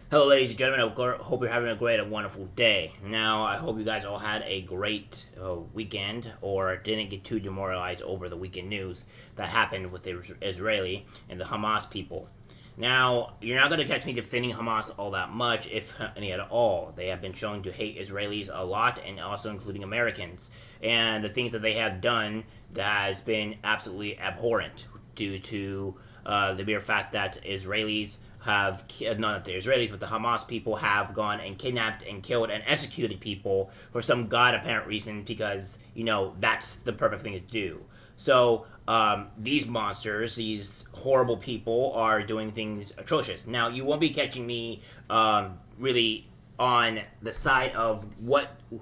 Hello, ladies and gentlemen. I hope you're having a great and wonderful day. Now, I hope you guys all had a great weekend or didn't get too demoralized over the weekend news that happened with the Israeli and the Hamas people. Now, you're not going to catch me defending Hamas all that much, if any at all. They have been shown to hate Israelis a lot, and also including Americans. And the things that they have done that has been absolutely abhorrent due to the mere fact that Israelis have, not the Israelis, but the Hamas people have gone and kidnapped and killed and executed people for some god apparent reason because, that's the perfect thing to do. So, these monsters, these horrible people, are doing things atrocious. Now, you won't be catching me really on the side of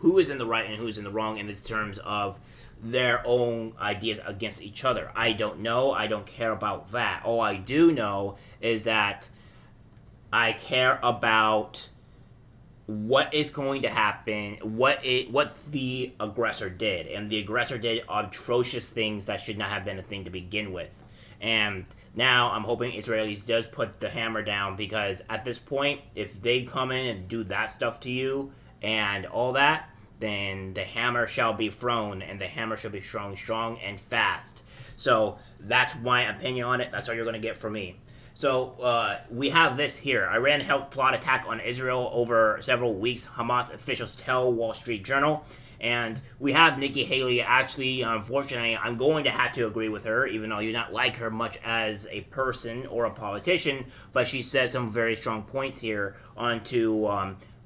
who is in the right and who is in the wrong in the terms of their own ideas against each other. I don't know. I don't care about that. All I do know is that I care about what is going to happen, what the aggressor did, and the aggressor did atrocious things that should not have been a thing to begin with. And now I'm hoping Israelis does put the hammer down, because at this point, if they come in and do that stuff to you and all that, then the hammer shall be thrown, and the hammer shall be thrown strong and fast. So that's my opinion on it. That's all you're going to get from me. So we have this here. Iran helped plot attack on Israel over several weeks, Hamas officials tell Wall Street Journal. And we have Nikki Haley. Actually, unfortunately, I'm going to have to agree with her, even though you not like her much as a person or a politician. But she says some very strong points here onto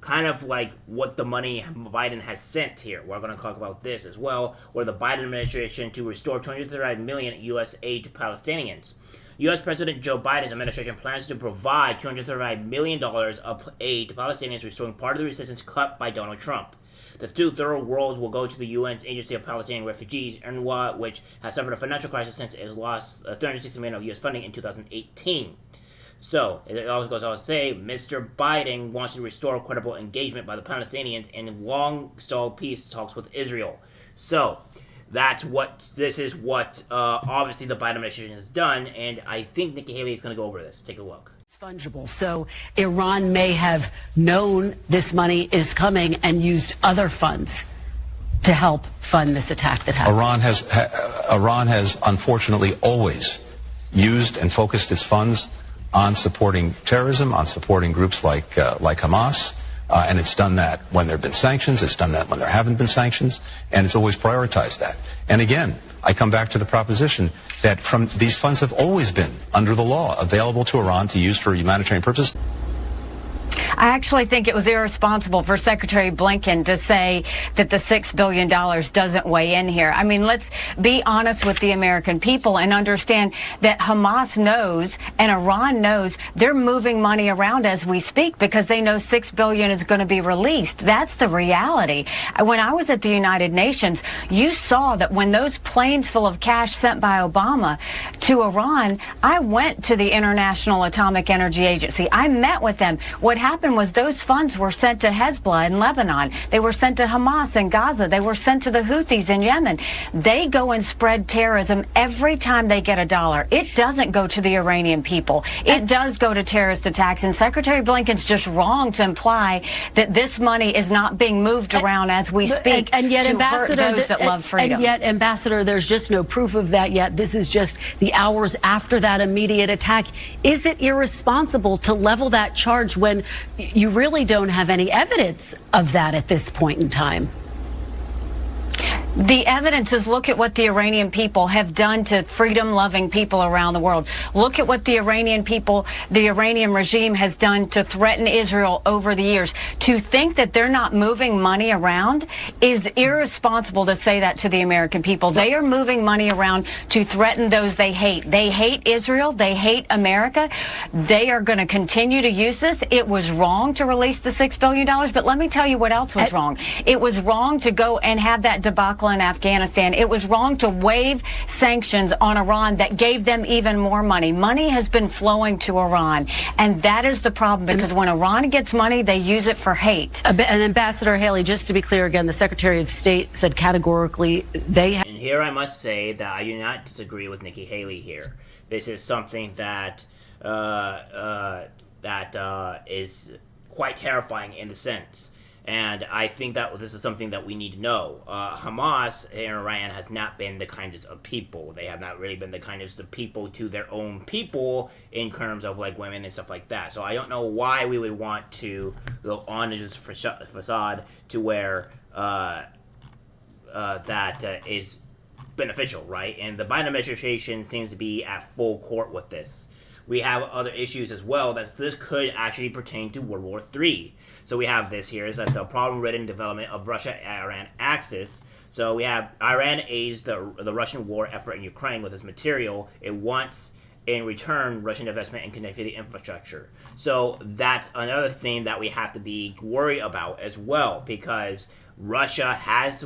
kind of like what the money Biden has sent here. We're going to talk about this as well, where the Biden administration to restore 235 million U.S. aid to Palestinians. U.S. President Joe Biden's administration plans to provide $235 million of aid to Palestinians, restoring part of the resistance cut by Donald Trump. The two third rolls will go to the UN's Agency of Palestinian Refugees, UNRWA, which has suffered a financial crisis since it lost $360 million of U.S. funding in 2018. So, it also goes on to say, Mr. Biden wants to restore credible engagement by the Palestinians in long-stalled peace talks with Israel. So, this is what obviously the Biden administration has done, and I think Nikki Haley is going to go over this. Take a look. Fungible. So Iran may have known this money is coming and used other funds to help fund this attack that happened. Iran has unfortunately always used and focused its funds on supporting terrorism, on supporting groups like Hamas. And it's done that when there have been sanctions, it's done that when there haven't been sanctions, and it's always prioritized that. And again, I come back to the proposition that these funds have always been, under the law, available to Iran to use for humanitarian purposes. I actually think it was irresponsible for Secretary Blinken to say that the $6 billion doesn't weigh in here. I mean, let's be honest with the American people and understand that Hamas knows and Iran knows they're moving money around as we speak because they know $6 billion is going to be released. That's the reality. When I was at the United Nations, you saw that when those planes full of cash sent by Obama to Iran, I went to the International Atomic Energy Agency. I met with them. What happened was those funds were sent to Hezbollah in Lebanon. They were sent to Hamas in Gaza. They were sent to the Houthis in Yemen. They go and spread terrorism every time they get a dollar. It doesn't go to the Iranian people. It does go to terrorist attacks. And Secretary Blinken's just wrong to imply that this money is not being moved around as we speak and yet, to Ambassador, hurt those that love freedom. And yet, Ambassador, there's just no proof of that yet. This is just the hours after that immediate attack. Is it irresponsible to level that charge when you really don't have any evidence of that at this point in time? The evidence is, look at what the Iranian people have done to freedom-loving people around the world. Look at what the Iranian people, the Iranian regime has done to threaten Israel over the years. To think that they're not moving money around is irresponsible to say that to the American people. They are moving money around to threaten those they hate. They hate Israel. They hate America. They are going to continue to use this. It was wrong to release the $6 billion, but let me tell you what else was wrong. It was wrong to go and have that debacle in Afghanistan. It was wrong to waive sanctions on Iran that gave them even more money. Money has been flowing to Iran, and that is the problem, because when Iran gets money, they use it for hate. And Ambassador Haley, just to be clear again, the Secretary of State said categorically they And here I must say that I do not disagree with Nikki Haley here. This is something that is quite terrifying in a sense. And I think that this is something that we need to know. Hamas in Iran has not been the kindest of people. They have not really been the kindest of people to their own people in terms of like women and stuff like that. So I don't know why we would want to go on this facade to where that is beneficial, right? And the Biden administration seems to be at full court with this. We have other issues as well that this could actually pertain to World War III. So we have this here is that the problem-ridden development of Russia-Iran axis. So we have Iran aids the Russian war effort in Ukraine with its material. It wants in return Russian investment in connectivity infrastructure. So that's another thing that we have to be worried about as well, because Russia has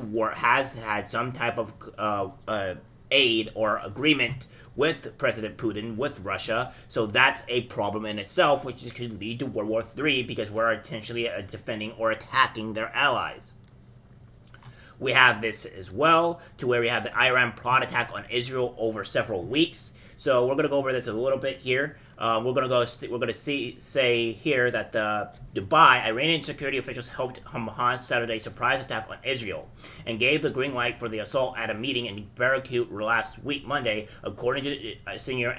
had some type of aid or agreement with President Putin, with Russia, so that's a problem in itself, which could lead to World War III, because we're intentionally defending or attacking their allies. We have this as well, to where we have the Iran prod attack on Israel over several weeks. So we're going to go over this a little bit here. We're going to say here that the Dubai Iranian security officials helped Hamas Saturday's surprise attack on Israel and gave the green light for the assault at a meeting in Beirut last week Monday, according to senior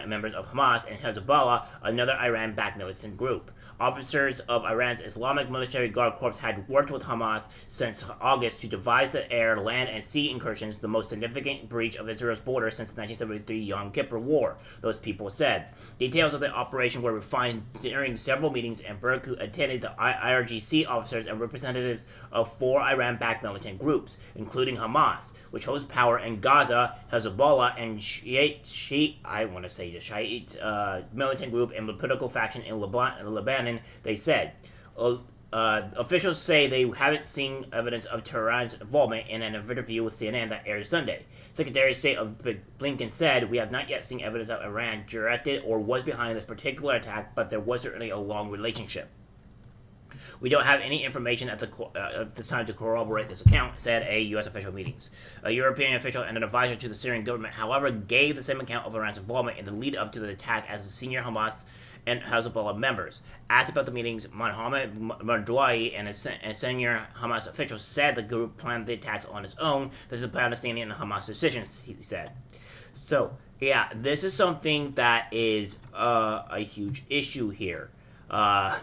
members of Hamas and Hezbollah, another Iran-backed militant group. Officers of Iran's Islamic Military Guard Corps had worked with Hamas since August to devise the air, land, and sea incursions, the most significant breach of Israel's border since the 1973 Yom Kippur War, those people said. Details of the operation were refined during several meetings, and Beirut attended the IRGC officers and representatives of 4 Iran-backed militant groups, including Hamas, which holds power in Gaza, Hezbollah, and Shiite militant group and political faction in Lebanon, they said. Officials say they haven't seen evidence of Tehran's involvement in an interview with CNN that aired Sunday. Secretary of State of Blinken said, "We have not yet seen evidence that Iran directed or was behind this particular attack, but there was certainly a long relationship. We don't have any information at this time to corroborate this account," said a U.S. official meetings. A European official and an advisor to the Syrian government, however, gave the same account of Iran's involvement in the lead-up to the attack as the senior Hamas and Hezbollah members. Asked about the meetings, Mohammed Mardouai and a senior Hamas official said the group planned the attacks on its own. This is a Palestinian and Hamas decision, he said. So, yeah, this is something that is a huge issue here. A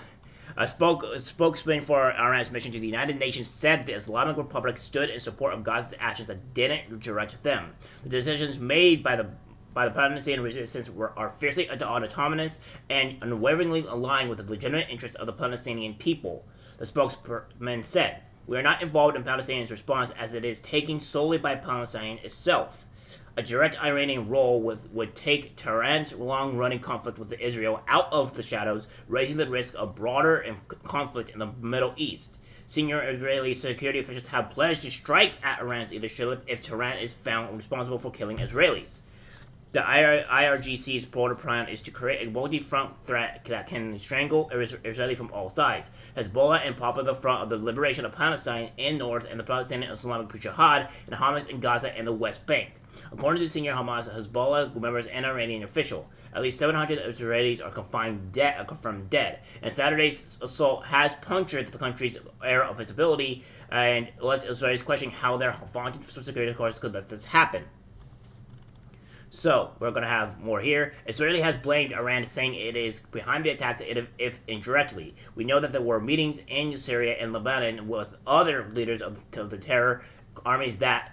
spokesman for Iran's mission to the United Nations said the Islamic Republic stood in support of Gaza's actions that didn't direct them. The decisions made by the Palestinian resistance are fiercely autonomous and unwaveringly aligned with the legitimate interests of the Palestinian people, the spokesman said. "We are not involved in Palestinians' response as it is taken solely by Palestine itself. A direct Iranian role would take Tehran's long-running conflict with Israel out of the shadows, raising the risk of broader conflict in the Middle East. Senior Israeli security officials have pledged to strike at Iran's leadership if Tehran is found responsible for killing Israelis. The IRGC's broader plan is to create a multi-front threat that can strangle Israel from all sides. Hezbollah and Popular Front of the Liberation of Palestine in North and the Palestinian Islamic Jihad and Hamas in Gaza and the West Bank. According to senior Hamas, Hezbollah members and Iranian official, at least 700 Israelis are confirmed dead, and Saturday's assault has punctured the country's air of visibility and left Israelis questioning how their vaunted security forces could let this happen. So, we're going to have more here. Israel has blamed Iran, saying it is behind the attacks, if indirectly. We know that there were meetings in Syria and Lebanon with other leaders of the terror armies that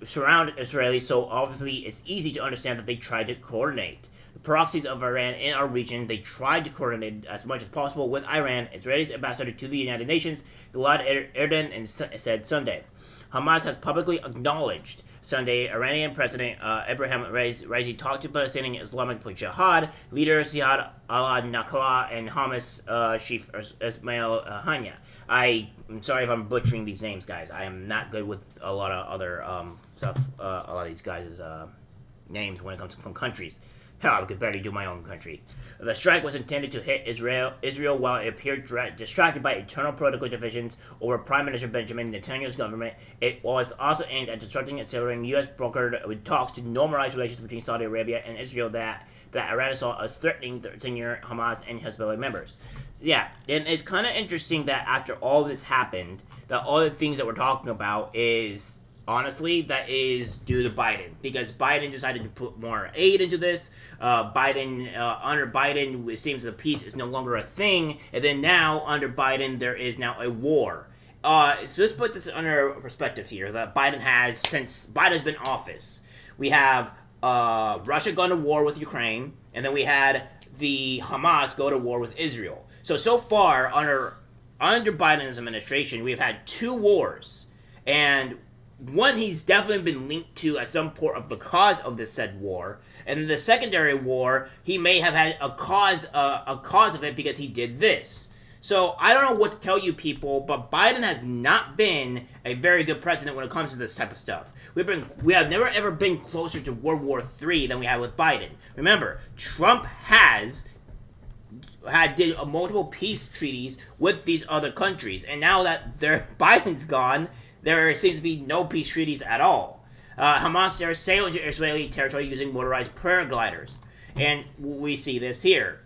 surround Israel, so obviously it's easy to understand that they tried to coordinate. The proxies of Iran in our region, they tried to coordinate as much as possible with Iran. Israel's ambassador to the United Nations, Gilad Erdan, said Sunday. Hamas has publicly acknowledged Sunday Iranian President Ibrahim Raisi talked to Palestinian Islamic Jihad leader Ziad al-Naqla and Hamas chief Ismail Hania. I'm sorry if I'm butchering these names, guys. I am not good with a lot of other stuff, a lot of these guys' names when it comes from countries. Hell, I could barely do my own country. The strike was intended to hit Israel while it appeared distracted by internal political divisions over Prime Minister Benjamin Netanyahu's government. It was also aimed at disrupting and accelerating U.S. brokered talks to normalize relations between Saudi Arabia and Israel that Iran saw as threatening the senior Hamas and Hezbollah members. Yeah, and it's kind of interesting that after all this happened, that all the things that we're talking about is... Honestly, that is due to Biden, because Biden decided to put more aid into this. Under Biden, it seems the peace is no longer a thing, and then now under Biden, there is now a war. So let's put this under perspective here. That Biden has, since Biden's been in office, we have Russia going to war with Ukraine, and then we had the Hamas go to war with Israel. So far under Biden's administration, we've had 2 wars, and one he's definitely been linked to as some part of the cause of this said war, and the secondary war he may have had a cause of it because he did this. So I don't know what to tell you people, but Biden has not been a very good president when it comes to this type of stuff. We have never ever been closer to World War III than we have with Biden. Remember, Trump did multiple peace treaties with these other countries, and now that Biden's gone, there seems to be no peace treaties at all. Hamas dares sail into Israeli territory using motorized paragliders. And we see this here.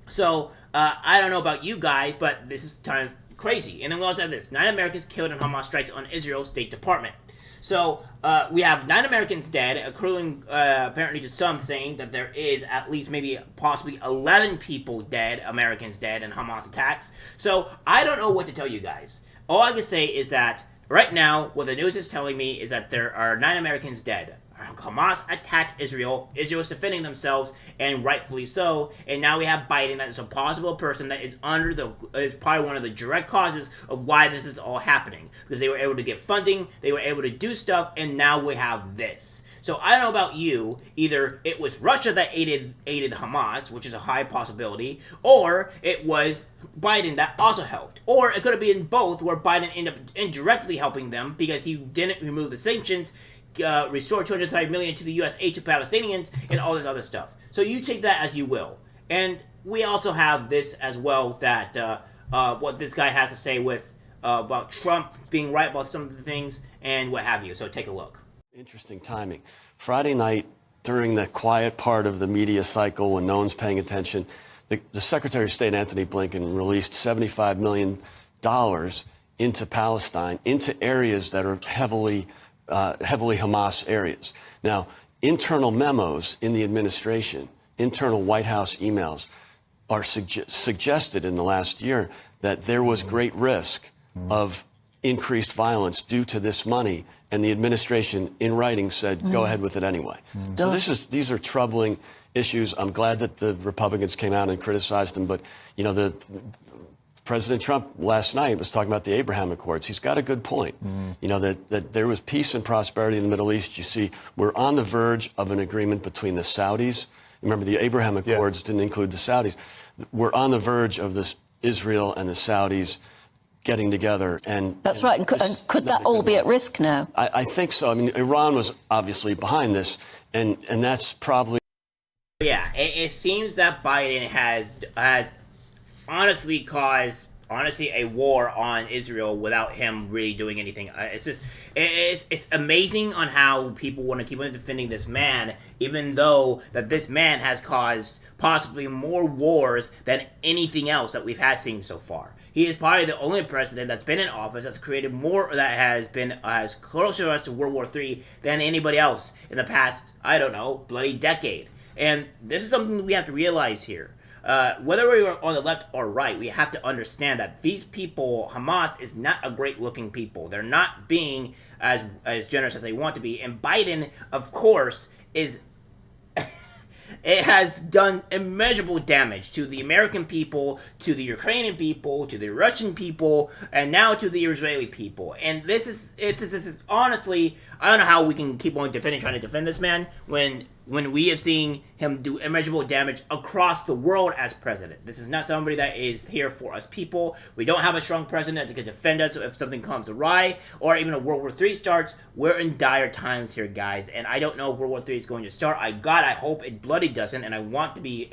So, I don't know about you guys, but this is kind of crazy. And then we also have this. 9 Americans killed in Hamas strikes on Israel's State Department. So, we have 9 Americans dead, accruing apparently to some saying that there is at least maybe possibly 11 people dead, Americans dead in Hamas attacks. So, I don't know what to tell you guys. All I can say is that right now, what the news is telling me is that there are 9 Americans dead. Hamas attacked Israel. Israel is defending themselves, and rightfully so. And now we have Biden, that is a possible person that is is probably one of the direct causes of why this is all happening. Because they were able to get funding, they were able to do stuff, and now we have this. So I don't know about you, either it was Russia that aided Hamas, which is a high possibility, or it was Biden that also helped. Or it could have been both, where Biden ended up indirectly helping them because he didn't remove the sanctions, restore $205 million to the U.S. aid to Palestinians, and all this other stuff. So you take that as you will. And we also have this as well, that what this guy has to say with about Trump being right about some of the things and what have you. So take a look. Interesting timing. Friday night, during the quiet part of the media cycle when no one's paying attention, the Secretary of State, Anthony Blinken, released $75 million into Palestine, into areas that are heavily Hamas areas. Now, internal memos in the administration, internal White House emails, are suggested in the last year that there was great risk of increased violence due to this money, and the administration in writing said go ahead with it anyway. So these are troubling issues. I'm glad that the Republicans came out and criticized them, but you know, the President Trump last night was talking about the Abraham Accords. He's got a good point. You know, that there was peace and prosperity in the Middle East. You see, we're on the verge of an agreement between the Saudis. Remember, the Abraham Accords didn't include the Saudis. We're on the verge of this Israel and the Saudis getting together, and that's right. And could that all be at risk now? I think so. I mean, Iran was obviously behind this, and that's probably. Yeah, it seems that Biden has honestly caused a war on Israel without him really doing anything. It's amazing on how people want to keep on defending this man, even though that this man has caused possibly more wars than anything else that we've had seen so far. He is probably the only president that's been in office that's created more, that has been as closer to us to World War III than anybody else in the past, I don't know, bloody decade. And this is something we have to realize here. Whether we are on the left or right, we have to understand that these people, Hamas, is not a great-looking people. They're not being as generous as they want to be. And Biden, of course, is... It has done immeasurable damage to the American people, to the Ukrainian people, to the Russian people, and now to the Israeli people. And this is honestly, I don't know how we can keep on trying to defend this man when when we have seen him do immeasurable damage across the world as president. This is not somebody that is here for us people. We don't have a strong president that can defend us if something comes awry, or even a World War III starts. We're in dire times here, guys, and I don't know if World War III is going to start. I hope it bloody doesn't, and I want to be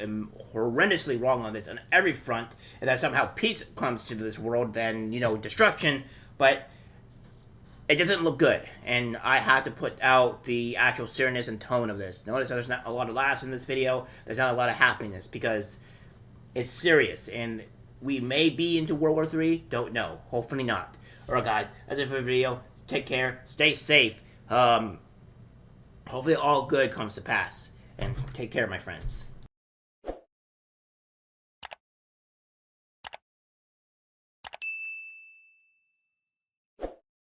horrendously wrong on this on every front, and that somehow peace comes to this world than, destruction, but it doesn't look good, and I have to put out the actual seriousness and tone of this. Notice there's not a lot of laughs in this video. There's not a lot of happiness, because it's serious, and we may be into World War III. Don't know. Hopefully not. Alright, guys, that's it for the video. Take care. Stay safe. Hopefully all good comes to pass. And take care, my friends.